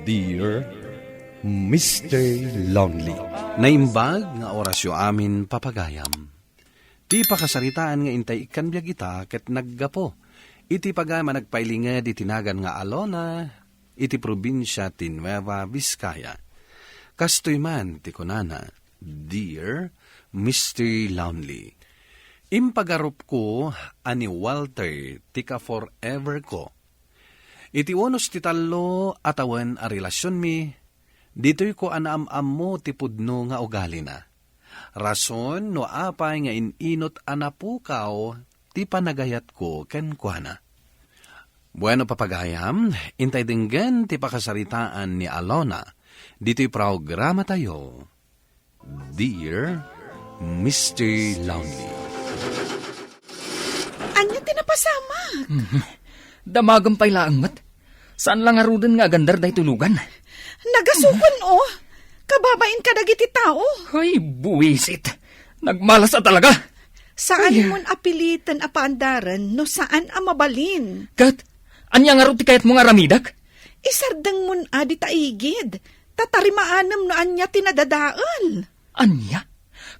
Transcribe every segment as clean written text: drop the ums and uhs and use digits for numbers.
Dear Mr. Lonely. Naimbag nga orasyo amin papagayam. Ti pakasaritaan nga intay ikan biya kita ket naggapo. Iti pagama nagpailinged itinagan nga Alona, iti probinsya ti Nueva Vizcaya. Kastoy man ti kunana, Dear Mr. Lonely. Impagarup ko ani Walter tika forever ko. Iti unos ti talo atawan a relasyon mi, dito'y ko anaam-am mo ti pudno nga ugali na. Rason no apay nga ininot anapukaw ti panagayat ko ken kuana. Bueno papagayam, intay dinggan ti pakasaritaan ni Alona, dito'y programa tayo. Dear Mr. Lonely. Anya tinapasama? Damagang pailaang mat. Saan lang arudan nga agandar day tulugan? Nagasukon o. Kababain ka dagiti tao. Ay, buwisit. Nagmalas na talaga. Saan Ay. mon apilitan apaandaran no saan mabalin? Kat, anya nga ruti kayat mo nga ramidak? Isardang mon adi taigid. Tatarimaanam no anya tinadadaan. Anya?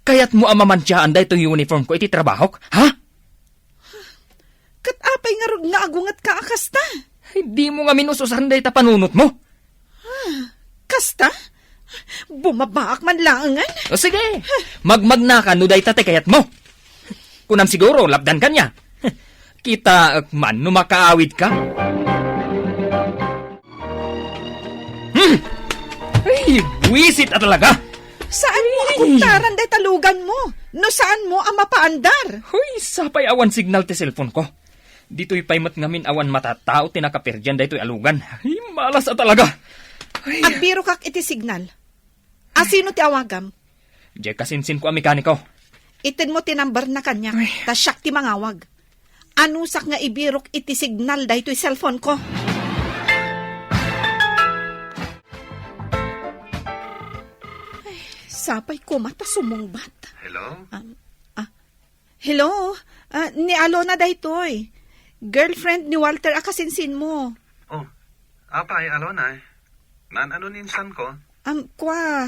Kayat mo amamantsyaan day itong uniform ko iti trabahok, ha? Kat apay nga rod nga agungat ka akasta. Hindi mo nga minususan day tapanunot mo. Kasta? Bumabaak man langan. O sige, magmagna ka no day tate kayat mo. Kunam siguro, labdan ka niya. Kita man no makaawid ka. Ay, buwisit at talaga. Saan mo akuntaran day talugan mo? No saan mo ang mapaandar? Hoy, sapay awan signal ti cellphone ko. Dito'y paymat ngamin awan matatao tinakaperdyan daytoy alugan. Ay, malas at talaga. Ay, Agbiro kak iti signal. Asino ti awagam? Diyan kasinsin ko ang mekaniko. Itin mo tinambar na kanya. Ay. Tasyak ti mangawag. Anusak nga ibirok iti signal daytoy cellphone ko. Ay, sapay ko mata sumungbat. Hello? Hello? Ni Alona daytoy. Girlfriend ni Walter akasinsin mo. Oh, apay Alona. Nan ano ninsan ko? Kwa.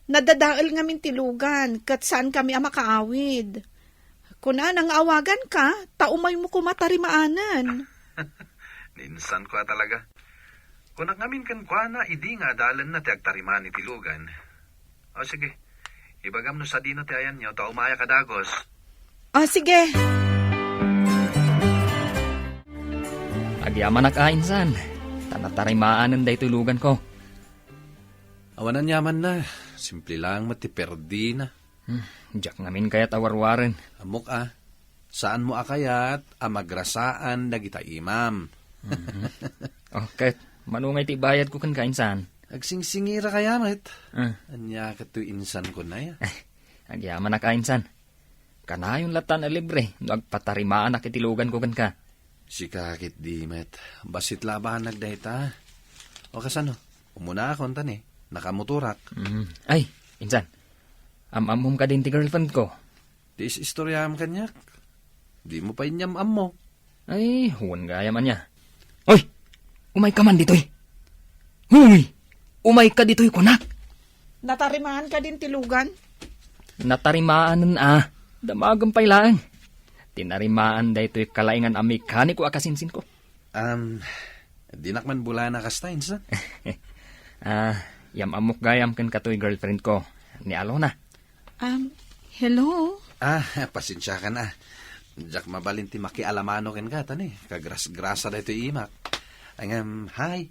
Nadadaal ngamin tilugan kat saan kami makaawid. Kuna nang awagan ka, taumay mo kumatarimaanan. Ninsan ko talaga. Kung ngamin kan kwa na, idi nga dalan na ti agtariman ni tilugan. O sige, ibagam no sa dino ti ayan nyo, taumaya kadagos. Sige. Agyaman nakainsan. Tanatarimaanan day tulugan ko. Awanan yaman na. Simple lang matiperdi na. Diyak ngamin kayat awarwaran. Amok saan mo akayat amagrasaan dagita imam. Okay, manungay ti bayad ko kan kainsan. Agsingsingira kaya met. Ah. Anya katu insan ko na ya. Agyaman nakainsan. Kanayon latan na libre. No agpatarimaan na kitilugan ko kan ka. Sikakit di met. Basit labahan nagdahita. O kasano? Umuna akong tani. Nakamuturak. Ay, insan. Amamom ka din ti girlfriend ko. Di is istoryam kanyak. Di mo pa inyam-am mo. Ay, huwan gaya man niya. Hoy! Umay ka man dito'y. Huy! Umay ka dito'y kunak. Natarimahan ka din tilugan? Natarimaanan Damagang pailaan. Tinarimaan daytoy kalaingan ang mekaniko akasinsin ko. Dinak man bula na kastain sa? Yamamok gayam kan katoy girlfriend ko. Ni Alona. Hello? Pasensya ka na. Diyak mabalin ti makialamano ken ka tani. Kagras-grasa da ito imak. Hi.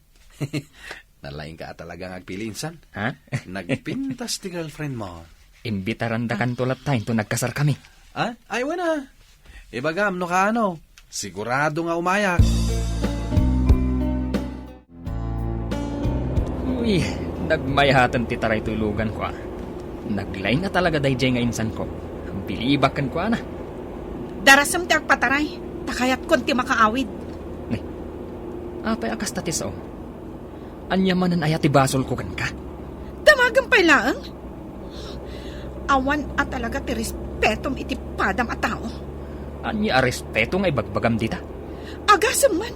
Nalaing ka talagang agpilinsan. Ha? Nagpintas ti girlfriend mo. Imbitaran da kan tulat tayo to nagkasar kami. Ay, wala. Ibagam, no ka ano? Sigurado nga umayak. Uy, nagmayhatan ti taray tulugan ko Naglain na talaga dayjay nga insan ko. Bilibakan ko na. Darasam ti agpataray. Takayat kon ti makaawid. Apay akas tatis Anya manan ayat ti basol ko kan ka. Damagang pailaang? Awan at talaga ti respetom iti padam a tao. Anya a respeto nga ibagbagam dita. Agasam man.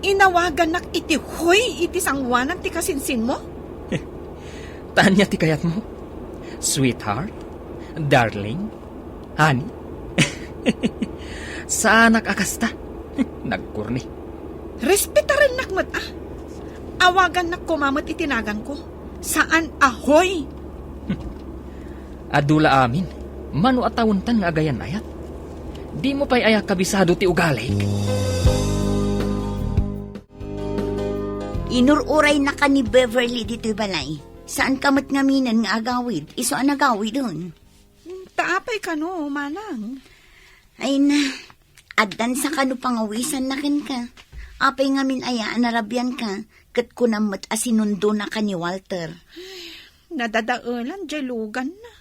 Inawagan nak iti huy iti sangwanan ti kasinsin mo? Tanya ti kayat mo? Sweetheart? Darling? Honey? Saan akasta? Nagkurni. Respetaran nak mat Awagan nak kumamot itinagan ko. Saan ahoy? Adula amin. Mano atawuntan nga agayan ayat. Di mo pa'y ayak kabisado ti ugali. Inururay na ka ni Beverly dito'y balay. Saan kamat ngaminan nga agawid? Iso ang agawid dun. Taapay ka no, manang. Ay na, addan sa kanu pangawisan na kin ka. Apay ngamin ayaan narabyan ka. Kat kunamot asinundo na ka ni Walter. Nadadaulan, jalugan na.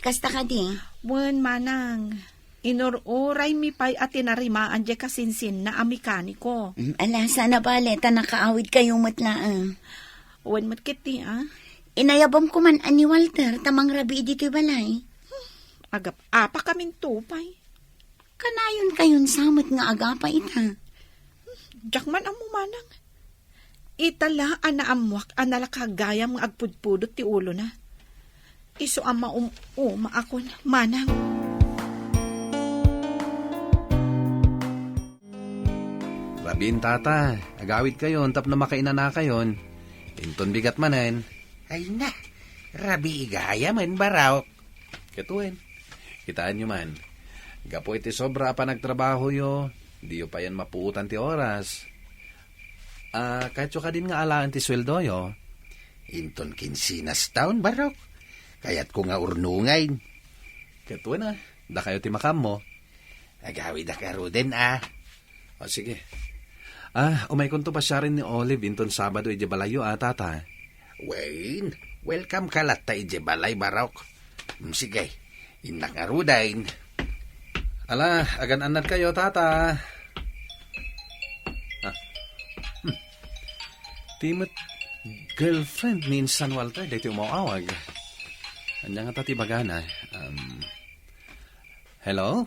Kasta ka di? Wen manang, inururay mi pa'y atinarimaan di kasinsin na amikaniko. Ala, sana baleta nakaawid kayo matlaan. Wen mat kiti Inayabam ko man ani Walter, tamang rabi dito'y balay. Agap apa kaming tupay. Kanayon kayon samot nga agapa ita. Jakman amo manang. Itala anaamuak analakagayam nga agpudpudot ti ulo na. Iso ang maakon, manang. Rabin tata, agawid kayon, tap na makainana kayon. Inton bigat manen. Ay na, rabi igaya man baraw. Ketuin. Kitaan nyo man. Gapo iti sobra pa nagtrabaho yo. Di yo pa yan mapuutan ti oras. Kahit ka din nga alaan ti sweldo yo. Inton kinsinas taon baraw. Kaya't ko nga urnungay. Ketuin da kayo ti makam mo. Agawid akaro din O sige. Umay kunto pa siya rin ni Olive inton Sabado ije balayo tata. Wayne, welcome ka latta ije balay baraw. Sige, inakarudain. Ala, agan anad kayo tata. Timot girlfriend ni San Walter dito umawag. Anya nga tati bagana. Hello?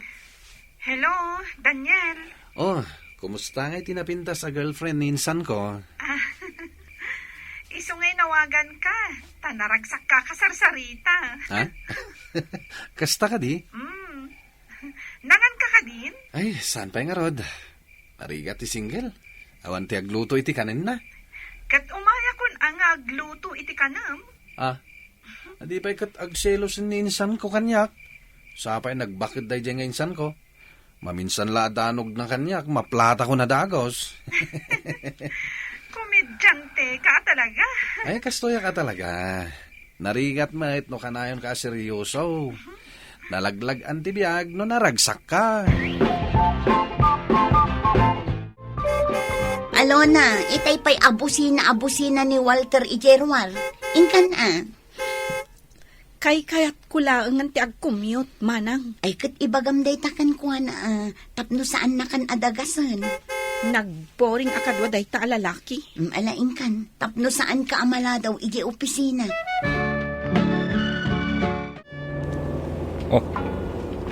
Hello, Daniel. Oh, kumusta nga tinapinta sa girlfriend ni Insan ko? Iso ngay nawagan ka. Tanaragsak ka kasarsarita. Ha? Kasta ka di? Nangan ka din? Ay, saan pa nga rod? Arigat ti single. Awan ti agluto iti kanin na. Kat umaya kun ang agluto iti kanam. Adi pa'y kat agselos ni Insan ko kanyak. Sapay nagbakit day dyan nga Insan ko. Maminsan la danog na kanyak, maplata ko na dagos. Komedyante ka talaga. Ay, kastoya ka talaga. Narigat mait no kanayon ka seryoso. Nalaglag ang tibiyag no naragsak ka. Alona, itay pa'y abusina ni Walter Ijerwar. Inkan Kay kayat kulaangan ti ag-commute, manang. Ay kat ibagam day takan ko tapno saan na kan adagasan. Nagboring akadwa day ta alalaki. Alain kan, tapno saan ka amala daw ije opisina. Oh,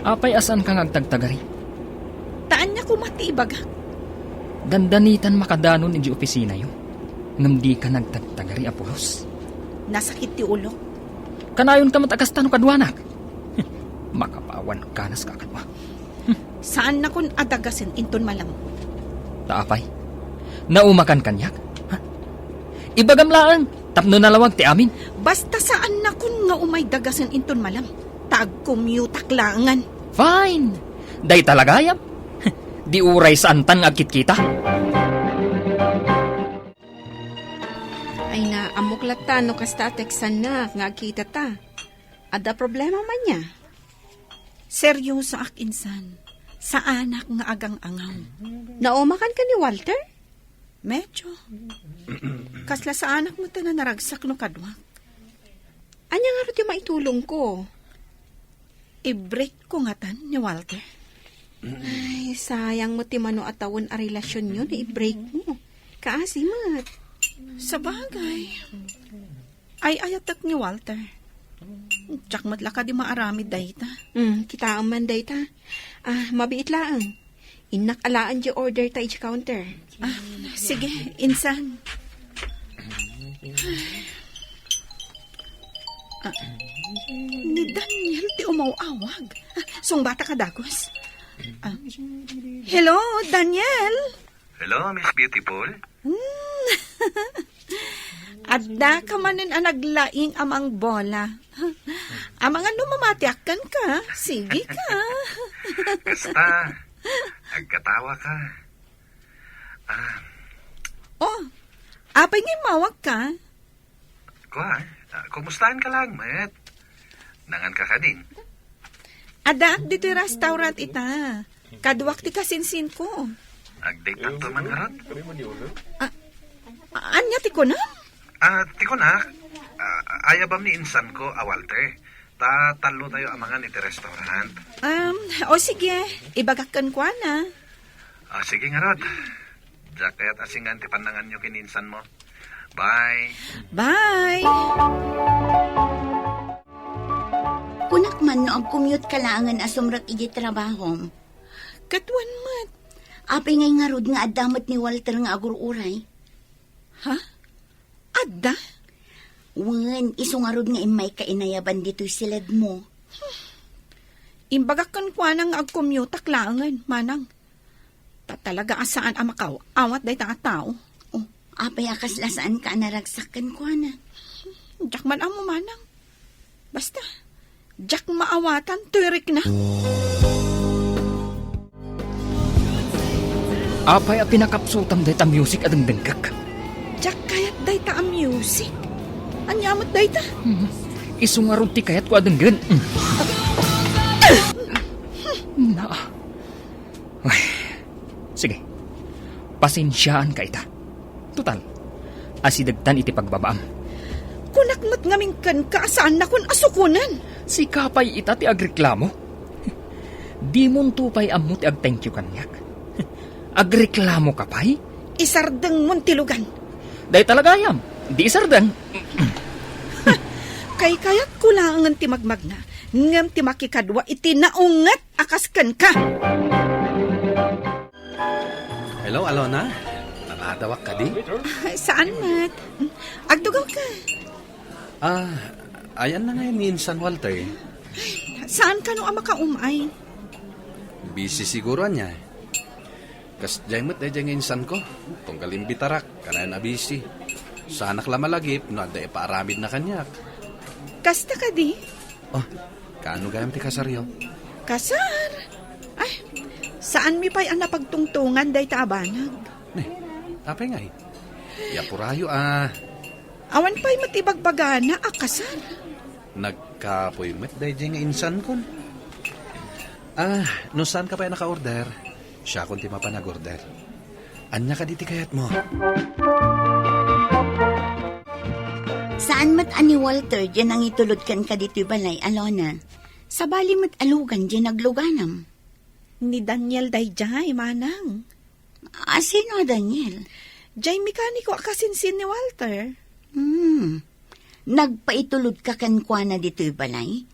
apay asan kang agtagtagari? Taan niya kumati ibaga. Dandanitan makadanon iji opisina yo. Ngam di ka nagtagtagari, Apolos. Nasakit ti ulo. Kanayon ka matagasta no kadwanak. Makapawan kanas kakadwa. Saan na kun adagasin inton malam? Taapay, naumakan kanyak? Ibagamlaan, tapno nalawag ti amin. Basta saan na kun nga umay dagasin inton malam? Tag-commute aklangan. Fine. Day talagayam. Di uray saan tan agkit kita. Ay na, amuklat ta no kasta teksan na, nga kita ta. Ada problema man niya. Seryoso ak insan. Sa anak nga agang-angaw. Naumakan ka ni Walter? Medyo. Kasla sa anak mo ta na naragsak no kadwa. Anya nga rin maitulong ko? I-break ko nga tan ni Walter. Ay, sayang mo ti mano atawon a relasyon yun, i-break mo. Kaasimat. Sa bagay. Ay ayatak ni Walter. Tsak matla ka di maaramid dayta. Kita ang manday ta. Mabiit laang. Inak alaan di order ta iti counter. Sige, insan. Ni Daniel ti umawawag. Bata ka dagos. Hello, Daniel? Hello, Miss Beautiful? Adda ka manin ang naglaing amang bola. Amang ano mamatiakan ka? Sige ka. Kasta, agkatawa ka. Oh, apay ngay mawag ka? Kumustahan ka lang, Met? Nangan ka din. Ada, dito yung restaurant ita. Kaduwak ti kasinsin ko. Agdate akto man harot? Anya ti ko na? Tiko na, ayabam ni insan ko, Walter. Talo tayo amangan iti restaurant. O sige, ibagakan ko na. Sige nga, Rod. Diyak kaya't asingan ti pandangan nyo kininsan mo. Bye. Bye! Kunak man no ang commute kalangan asumrak iji trabahom. Katwan mat. Apay ngay nga rod nga adamat ni Walter nga agur-uray. Ha? Adda? Wen, iso nga rod nga imay kainayaban dito'y silad mo. Imbagakan ko nang ag-commute taklangan, manang. Talaga asaan ang makaw, awat day tanga tao. Oh, apay akas lasaan ka naragsakan ko na. Diyak man amo manang. Basta, diyak maawatan, tuirik na. Apay a pinakapsultam day ta music at ang dengkak. Diyak kayat day ta ang music. Anyamot day ta. Isungarod ti kayat ko adenggan. Na. Ay, sige. Pasensyaan ka ita. Total, asidagtan iti pagbabaam. Kunakmat ngaming kan kaasaan na kun asukunan. Si kapay ita ti agreklamo. Di mon tupay ammo ti ag-thank you kanyak. Agreklamo ka pay? Isardeng muntilugan. Day talagayam, di isardang. Kay kayat kulangan ti magmagna. Ngam ti makikadwa iti naungat akaskan ka. Hello, Alona? Nakadawak ka di? Saan mat? Agdugaw ka. Ayan na ngayon ni Insan Walter. Saan ka no ang makaumay? Busy siguro niya. Kas jaymot ay dyan insan ko. Tunggal imbitarak, kanayan na busy. Sana kala malagip, no ada ipaaramid na kanyak. Kasta ka di? Oh, kaano gayam ti kasaryo? Kasar? Ay, saan mi pa'y ang napagtungtungan day taabanag? Tapay nga eh. Yapurayo Awan pa'y matibagbagana kasar. Nagka-appointment day dyan nga insan ko. No saan ka pa naka-order? Siya kung ti mapanag-order. Anya ka diti kayat mo? Saan mat ani Walter dyan ang itulod kan ka dito'y balay, Alona? Sa bali mat alugan dyan nagluganam. Ni Daniel day jay, manang. Sino Daniel? Jay mekaniko akasinsin ni Walter. Nagpaitulod ka kan kwa na dito'y balay?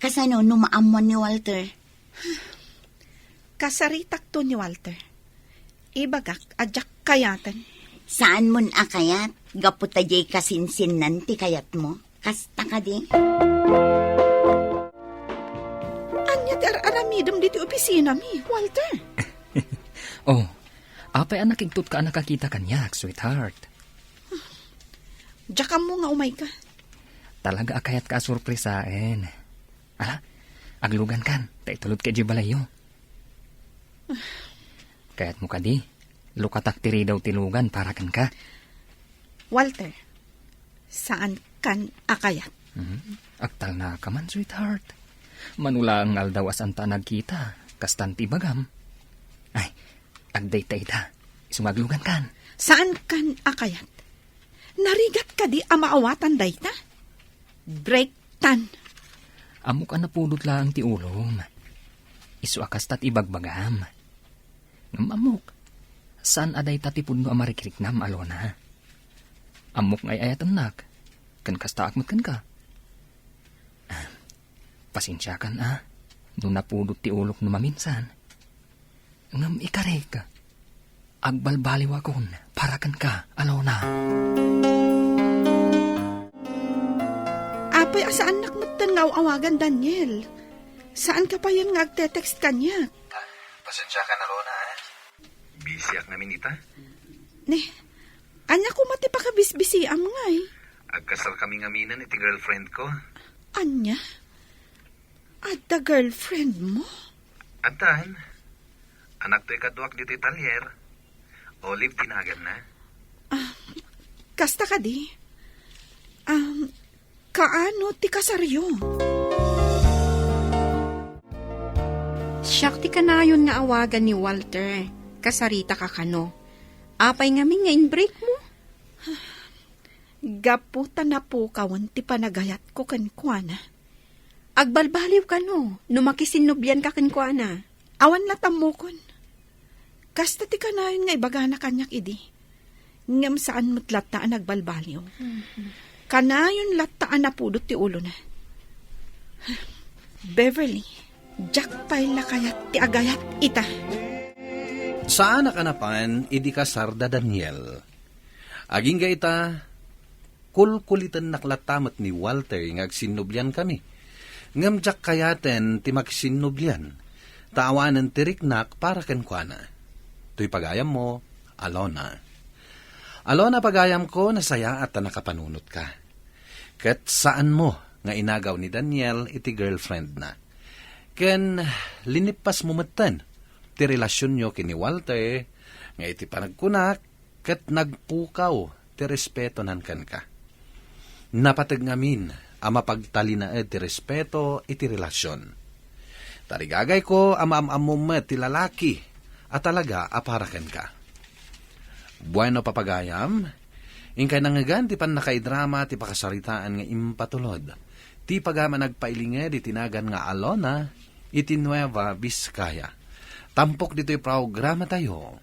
Kasano numaamon ni Walter? Kasaritak to ni Walter. Ibagak, adyak kayatan. Saan mon akayat? Gaputa jay kasinsin nanti kayat mo? Kasta ka di? Anya ti aramidam dito opisina mi, Walter. Oh, apay ang nakigtut ka nakakita kanyak, sweetheart. Diyak mo nga umay ka. Talaga akayat ka surprisain. Ala, aglugan kan, taitulod ka di balayo. Kayat mo ka di, lukatak tiri daw tilugan para kan ka. Walter, saan kan akayat? Aktal na ka man, sweetheart. Manula ang aldaw asan ta nagkita, kastanti bagam. Ay, agday ta ita, isumaglugan kan. Saan kan akayat? Narigat ka di amaawatan dayta? Break tan. Amok ang napulot lang ti ulom. Isu akas tat ibagbagam. Amok, saan aday tatipod no amarikiriknam, Alona? Amok ngay ayatan nak, kan kasta akmat kan ka. Pasensya kan no napulot ti ulok no maminsan. Ngam ikarek ka. agbalbaliw akon, parakan ka, Alona. Apay, asaan nakmatan nga awagan, Daniel? Saan ka pa yan nga agte-text kanya? Pasensya ka na, Lona, Busy ak namin ita. Ne, anya ko mati pa kabisbisi am nga eh. Agkasal kami ngaminan iti girlfriend ko. Anya? Adda girlfriend mo? Atan, anak to ikaduak dito italyer. Olive tinagan na. Kasta ka di? Kaano ti kasaryo? Siyak ti kanayon nga awagan ni Walter. Kasarita ka kano. Apay ngamin nga in-break mo. Gaputan na po kawan ti panagayat ko kankwana. Agbalbaliw ka no. Numakisinubyan ka kinkwana. Awan latam mo kon. Kasta ti kanayon nga ibaga na kanyak idi. Ngam saan mo't lataan nagbalbaliw. Kanayon lataan na pudot ti ulo na. Beverly, Jack pa'y lakayat ti agayat ita. Saan nakanapan, idi ka sarda Daniel. Aging ga ita, kulkulitan naklatamat ni Walter ngag sinubyan kami. Ngamjak kayaten ti magsinubyan. Taawanan ti riknak para kenkwana. Tuy pagayam mo, Alona. Alona, pagayam ko, nasaya at nakapanunot ka. Kat saan mo nga inagaw ni Daniel iti girlfriend na. Ken linipas mo matan ti relasyon nyo kini Walter, nga iti panagkunak, kat nagpukaw, ti respeto nan kan ka. Napatag ngamin, ama pagtalinaed ti respeto, iti relasyon. Tarigagay ko, ama-amamumet ti lalaki, at talaga aparakan ka. Bueno papagayam, ingkay nangagan ti pan nakaidrama ti pakasaritaan nga impatulod. Ti pagama nagpailinged iti tinagan nga Alona, iti Nueva Vizcaya. Tampok dito'y programa tayo,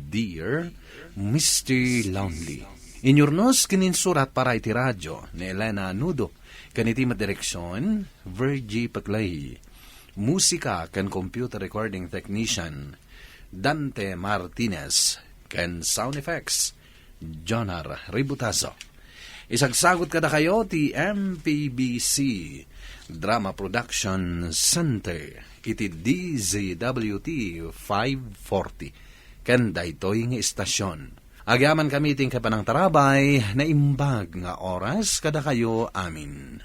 Dear Mr. Lonely. Inyornos kininsurat para iti radyo ni Elena Nudo, kaniti madireksyon, Virgie Paclay. Musika kan computer recording technician, Dante Martinez, kan sound effects, Jonar Ributazo. Isagsagot kada kayo ti MPBC Drama Production Center, iti DZWT 540. Kanda ito'y nga istasyon. Agyaman kami ting kapanang tarabay na imbag nga oras kada kayo amin.